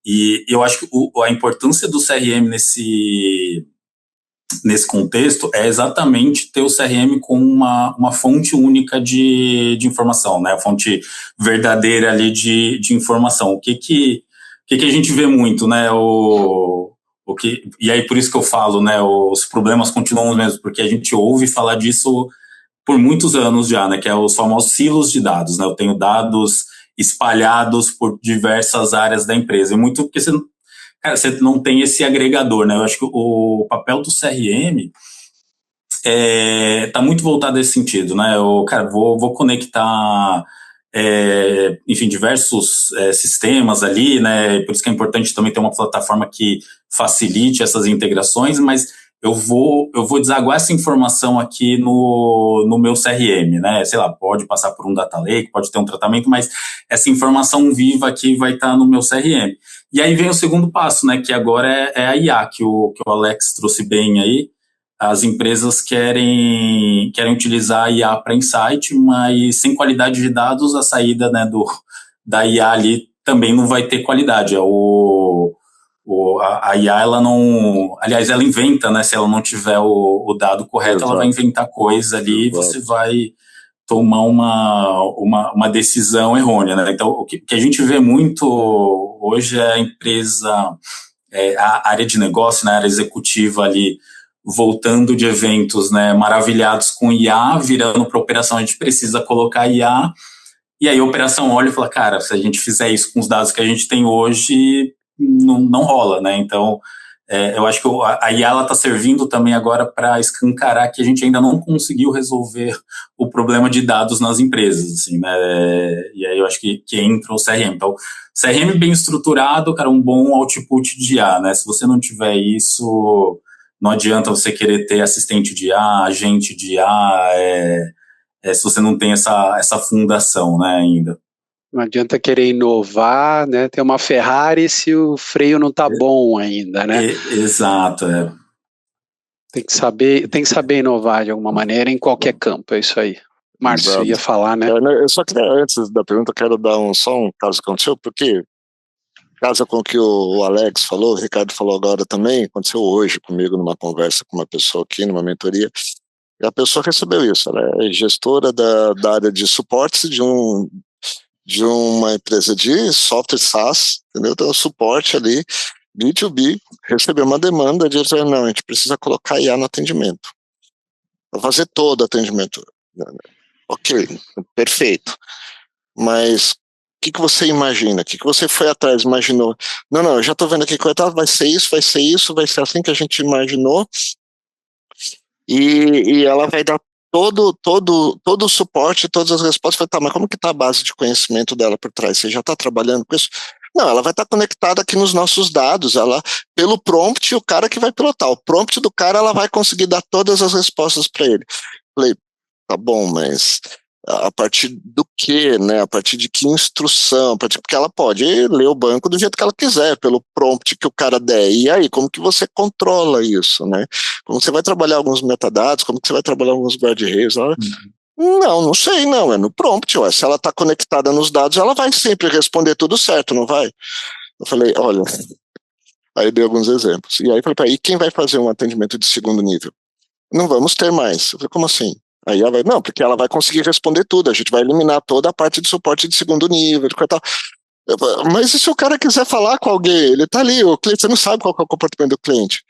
E eu acho que a importância do CRM nesse contexto é exatamente ter o CRM como uma fonte única de informação, né? A fonte verdadeira ali de informação. O que a gente vê muito, né? E aí por isso que eu falo, né? Os problemas continuam os mesmos, porque a gente ouve falar disso por muitos anos já, né? Que é os famosos silos de dados, né? Eu tenho dados espalhados por diversas áreas da empresa. E muito porque você não tem esse agregador, né? Eu acho que o papel do CRM está muito voltado nesse sentido, né? Vou conectar, enfim, diversos sistemas ali, né? Por isso que é importante também ter uma plataforma que facilite essas integrações, mas eu vou desaguar essa informação aqui no meu CRM, né? Sei lá, pode passar por um data lake, pode ter um tratamento, mas essa informação viva aqui vai estar no meu CRM. E aí vem o segundo passo, né? Que agora é a IA, que o Alex trouxe bem aí. As empresas querem utilizar a IA para insight, mas sem qualidade de dados, a saída, né, da IA ali também não vai ter qualidade. A IA, ela não... Aliás, ela inventa, né? Se ela não tiver o dado correto, Exato. Ela vai inventar coisa ali e você vai tomar uma decisão errônea, né? Então, o que a gente vê muito hoje é a empresa, a área de negócio, né, a área executiva ali, voltando de eventos, né, maravilhados com IA, virando para operação, a gente precisa colocar IA, e aí a operação olha e fala, cara, se a gente fizer isso com os dados que a gente tem hoje, não rola, né? Então, eu acho que a IA está servindo também agora para escancarar que a gente ainda não conseguiu resolver o problema de dados nas empresas, assim, né? E aí eu acho que entra o CRM. Então, CRM bem estruturado, cara, um bom output de IA, né? Se você não tiver isso, não adianta você querer ter assistente de IA, agente de IA, se você não tem essa fundação, né, ainda. Não adianta querer inovar, né? Ter uma Ferrari se o freio não está bom ainda, né? Exato, Tem que saber inovar de alguma maneira em qualquer campo, é isso aí. Márcio, ia falar, né? Eu só queria, antes da pergunta, quero dar só um caso que aconteceu, porque casa com o que o Alex falou, o Ricardo falou agora também, aconteceu hoje comigo numa conversa com uma pessoa aqui, numa mentoria, e a pessoa recebeu isso, ela é gestora da área de suportes de uma empresa de software SaaS, entendeu? Então, o suporte ali, B2B, recebeu uma demanda de dizer, não, a gente precisa colocar IA no atendimento, para fazer todo o atendimento. Ok, perfeito. Mas o que você imagina? O que você foi atrás, imaginou? Não, eu já estou vendo aqui que vai ser isso, vai ser assim que a gente imaginou, e ela vai dar todo o suporte, todas as respostas. Vai, tá, mas como que está a base de conhecimento dela por trás? Você já está trabalhando com isso? Não, ela vai estar conectada aqui nos nossos dados, pelo prompt, o cara que vai pilotar. O prompt do cara, ela vai conseguir dar todas as respostas para ele. Falei, tá bom, mas a partir do quê, né? A partir de que instrução? Porque ela pode ler o banco do jeito que ela quiser, pelo prompt que o cara der. E aí, como que você controla isso, né? Como você vai trabalhar alguns metadados, como que você vai trabalhar alguns guardrails? Não sei, não. É no prompt, ué. Se ela está conectada nos dados, ela vai sempre responder tudo certo, não vai? Eu falei, olha... Aí dei alguns exemplos. E aí eu falei, e quem vai fazer um atendimento de segundo nível? Não vamos ter mais. Eu falei, como assim? Aí ela vai, não, porque ela vai conseguir responder tudo, a gente vai eliminar toda a parte de suporte de segundo nível, de tal. Mas e se o cara quiser falar com alguém? Ele tá ali, o cliente, você não sabe qual é o comportamento do cliente.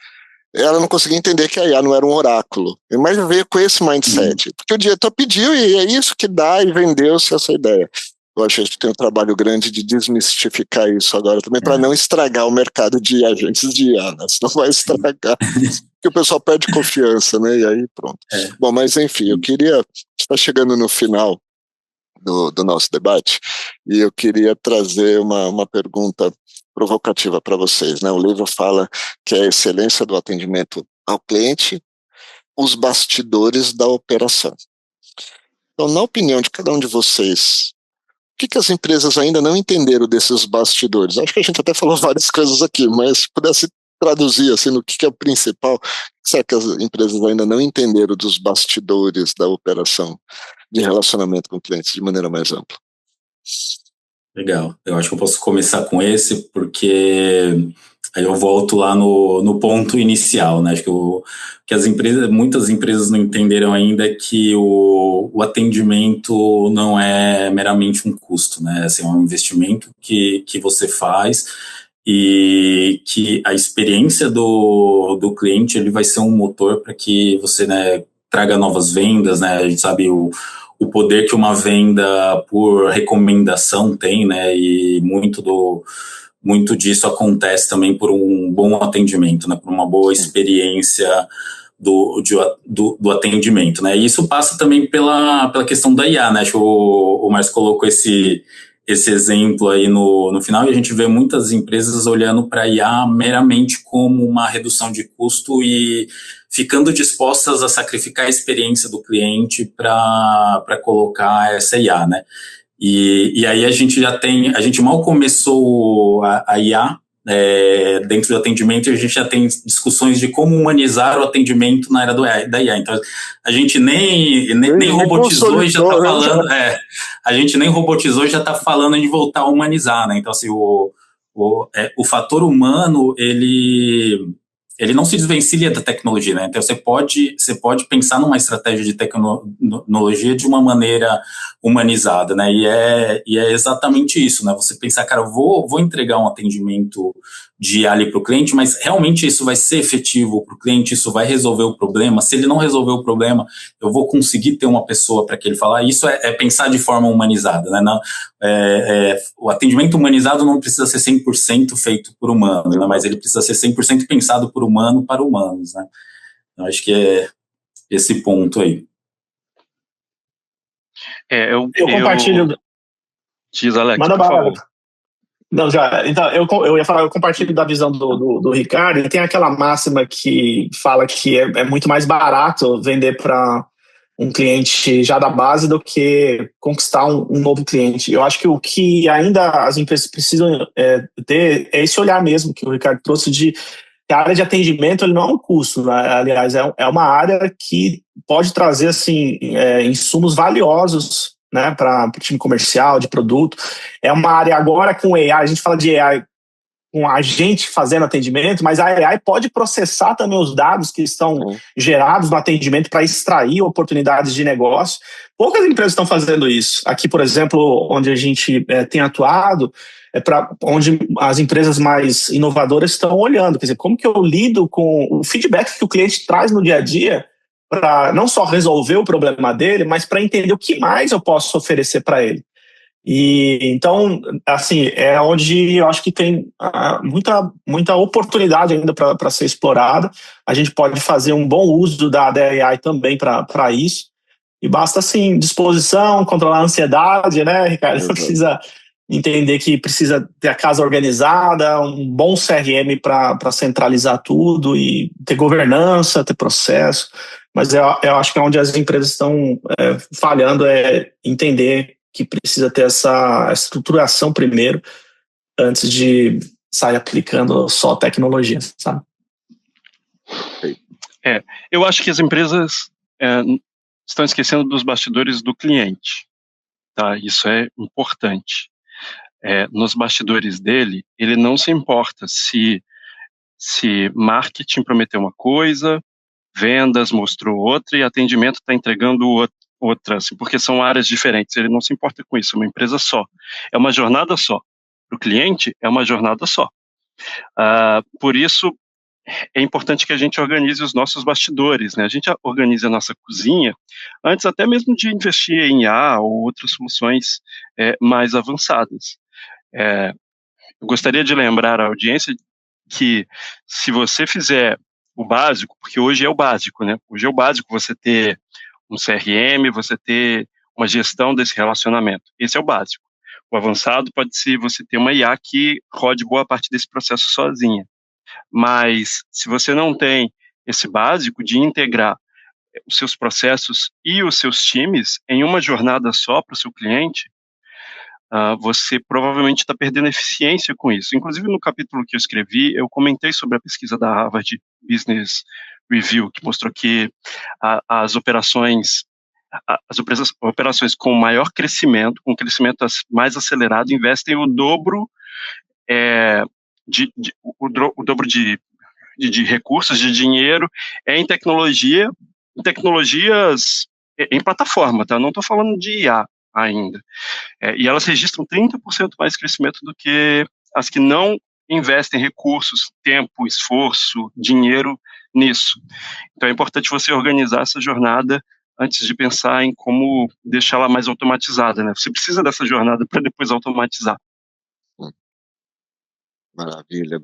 Ela não conseguia entender que a IA não era um oráculo, mas veio com esse mindset, porque o diretor pediu e é isso que dá e vendeu-se essa ideia. Eu acho que a gente tem um trabalho grande de desmistificar isso agora também, para não estragar o mercado de agentes de IA, né? Senão vai estragar, porque o pessoal perde confiança, né? E aí pronto. Bom, mas enfim, eu queria... Está chegando no final do nosso debate, e eu queria trazer uma pergunta provocativa para vocês, né? O livro fala que a excelência do atendimento ao cliente, os bastidores da operação. Então, na opinião de cada um de vocês, o que as empresas ainda não entenderam desses bastidores? Acho que a gente até falou várias coisas aqui, mas se pudesse traduzir assim, no que é o principal, o que será que as empresas ainda não entenderam dos bastidores da operação de relacionamento com clientes de maneira mais ampla? Legal, eu acho que eu posso começar com esse, porque aí eu volto lá no ponto inicial, né? Acho que muitas empresas não entenderam ainda que o atendimento não é meramente um custo, né? Assim, é um investimento que você faz e que a experiência do cliente ele vai ser um motor para que você, né, traga novas vendas, né? A gente sabe o poder que uma venda por recomendação tem, né? E muito disso acontece também por um bom atendimento, né? Por uma boa experiência do atendimento, né? E isso passa também pela questão da IA, né? Acho que o Márcio colocou esse exemplo aí no final, e a gente vê muitas empresas olhando para a IA meramente como uma redução de custo e ficando dispostas a sacrificar a experiência do cliente para colocar essa IA, né? E aí a gente mal começou a IA dentro do atendimento, e a gente já tem discussões de como humanizar o atendimento na era da IA. Então, a gente nem robotizou e já está falando, a gente nem robotizou e já está falando de voltar a humanizar, né? Então, assim, o fator humano, ele não se desvencilha da tecnologia, né? Então, você pode pensar numa estratégia de tecnologia de uma maneira humanizada, né? E é exatamente isso, né? Você pensar, cara, vou entregar um atendimento de IA para o cliente, mas realmente isso vai ser efetivo para o cliente, isso vai resolver o problema. Se ele não resolver o problema, eu vou conseguir ter uma pessoa para que ele falar. Isso é pensar de forma humanizada, né? O atendimento humanizado não precisa ser 100% feito por humano, né? Mas ele precisa ser 100% pensado por humano para humanos, né? Então, acho que é esse ponto aí. Eu compartilho. Diz, Alex, manda por favor. Não, já. Então, eu ia falar, eu compartilho da visão do Ricardo. Ele tem aquela máxima que fala que é muito mais barato vender para um cliente já da base do que conquistar um novo cliente. Eu acho que o que ainda as empresas precisam ter é esse olhar mesmo que o Ricardo trouxe de que a área de atendimento ele não é um custo, né? Aliás, é uma área que pode trazer assim, insumos valiosos, né, para o time comercial, de produto. É uma área agora com AI, a gente fala de AI com a gente fazendo atendimento, mas a AI pode processar também os dados que estão gerados no atendimento para extrair oportunidades de negócio. Poucas empresas estão fazendo isso. Aqui, por exemplo, onde a gente tem atuado, onde as empresas mais inovadoras estão olhando. Quer dizer, como que eu lido com o feedback que o cliente traz no dia a dia para não só resolver o problema dele, mas para entender o que mais eu posso oferecer para ele. E então, assim, é onde eu acho que tem muita oportunidade ainda para ser explorada. A gente pode fazer um bom uso da AI também para isso. E basta, assim, disposição, controlar a ansiedade, né, Ricardo? Você precisa entender que precisa ter a casa organizada, um bom CRM para centralizar tudo e ter governança, ter processo. Mas eu acho que é onde as empresas estão falhando é entender que precisa ter essa estruturação primeiro, antes de sair aplicando só tecnologia, sabe? Eu acho que as empresas estão esquecendo dos bastidores do cliente, tá? Isso é importante. Nos bastidores dele, ele não se importa se marketing prometeu uma coisa, vendas mostrou outra e atendimento está entregando outra, assim, porque são áreas diferentes. Ele não se importa com isso, é uma empresa só. É uma jornada só. Para o cliente, é uma jornada só. Por isso, é importante que a gente organize os nossos bastidores, né? A gente organize a nossa cozinha antes até mesmo de investir em IA ou outras soluções mais avançadas. Eu gostaria de lembrar à audiência que se você fizer o básico, porque hoje é o básico, né? Hoje é o básico você ter um CRM, você ter uma gestão desse relacionamento. Esse é o básico. O avançado pode ser você ter uma IA que rode boa parte desse processo sozinha. Mas se você não tem esse básico de integrar os seus processos e os seus times em uma jornada só para o seu cliente, você provavelmente está perdendo eficiência com isso. Inclusive, no capítulo que eu escrevi, eu comentei sobre a pesquisa da Harvard Business Review, que mostrou que as operações com maior crescimento, com crescimento mais acelerado, investem o dobro de recursos, de dinheiro em tecnologias, em plataforma, tá? Não estou falando de IA ainda. E elas registram 30% mais crescimento do que as que não investem recursos, tempo, esforço, dinheiro nisso. Então é importante você organizar essa jornada antes de pensar em como deixá-la mais automatizada, né? Você precisa dessa jornada para depois automatizar. Maravilha.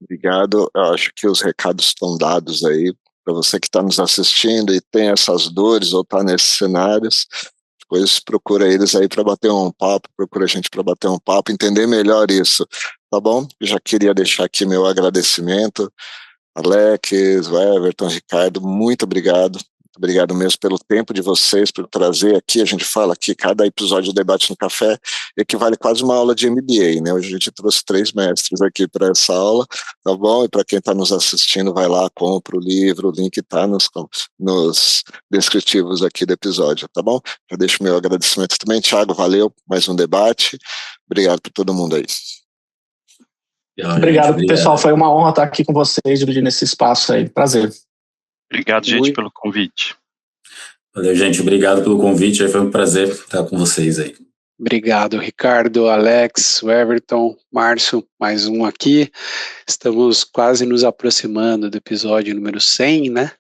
Obrigado. Eu acho que os recados estão dados aí para você que está nos assistindo e tem essas dores ou está nesses cenários. Depois procura eles aí para bater um papo, procura a gente para bater um papo, entender melhor isso, tá bom? Eu já queria deixar aqui meu agradecimento. Alex, Everton, Ricardo, muito obrigado. Muito obrigado mesmo pelo tempo de vocês, por trazer aqui. A gente fala que cada episódio do Debate no Café equivale quase uma aula de MBA, né? Hoje a gente trouxe 3 mestres aqui para essa aula, tá bom? E para quem está nos assistindo, vai lá, compra o livro, o link está nos descritivos aqui do episódio, tá bom? Já deixo meu agradecimento também. Thiago, valeu, mais um debate. Obrigado por todo mundo aí. Obrigado, pessoal. Foi uma honra estar aqui com vocês, dividindo esse espaço aí. Prazer. Obrigado, gente, pelo convite. Valeu, gente. Obrigado pelo convite. Foi um prazer estar com vocês aí. Obrigado, Ricardo, Alex, Everton, Márcio, mais um aqui. Estamos quase nos aproximando do episódio número 100, né?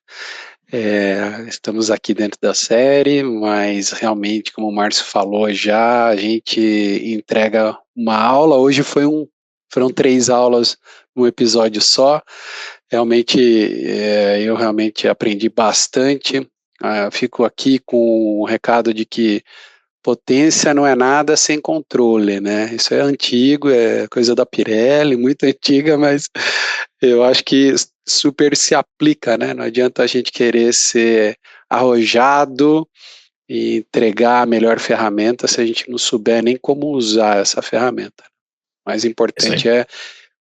Estamos aqui dentro da série, mas realmente, como o Márcio falou já, a gente entrega uma aula. Hoje foram 3 aulas num episódio só. Realmente, eu realmente aprendi bastante. Fico aqui com o recado de que potência não é nada sem controle, né? Isso é antigo, é coisa da Pirelli, muito antiga, mas eu acho que super se aplica, né? Não adianta a gente querer ser arrojado e entregar a melhor ferramenta se a gente não souber nem como usar essa ferramenta. O mais importante é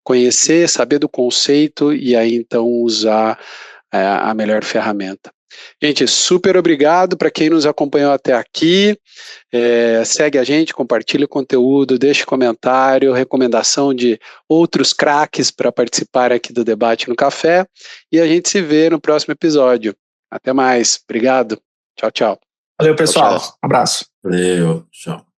conhecer, saber do conceito e aí então usar a melhor ferramenta. Gente, super obrigado para quem nos acompanhou até aqui. Segue a gente, compartilha o conteúdo, deixe comentário, recomendação de outros craques para participar aqui do Debate no Café e a gente se vê no próximo episódio. Até mais. Obrigado. Tchau, tchau. Valeu, pessoal. Tchau. Abraço. Valeu. Tchau.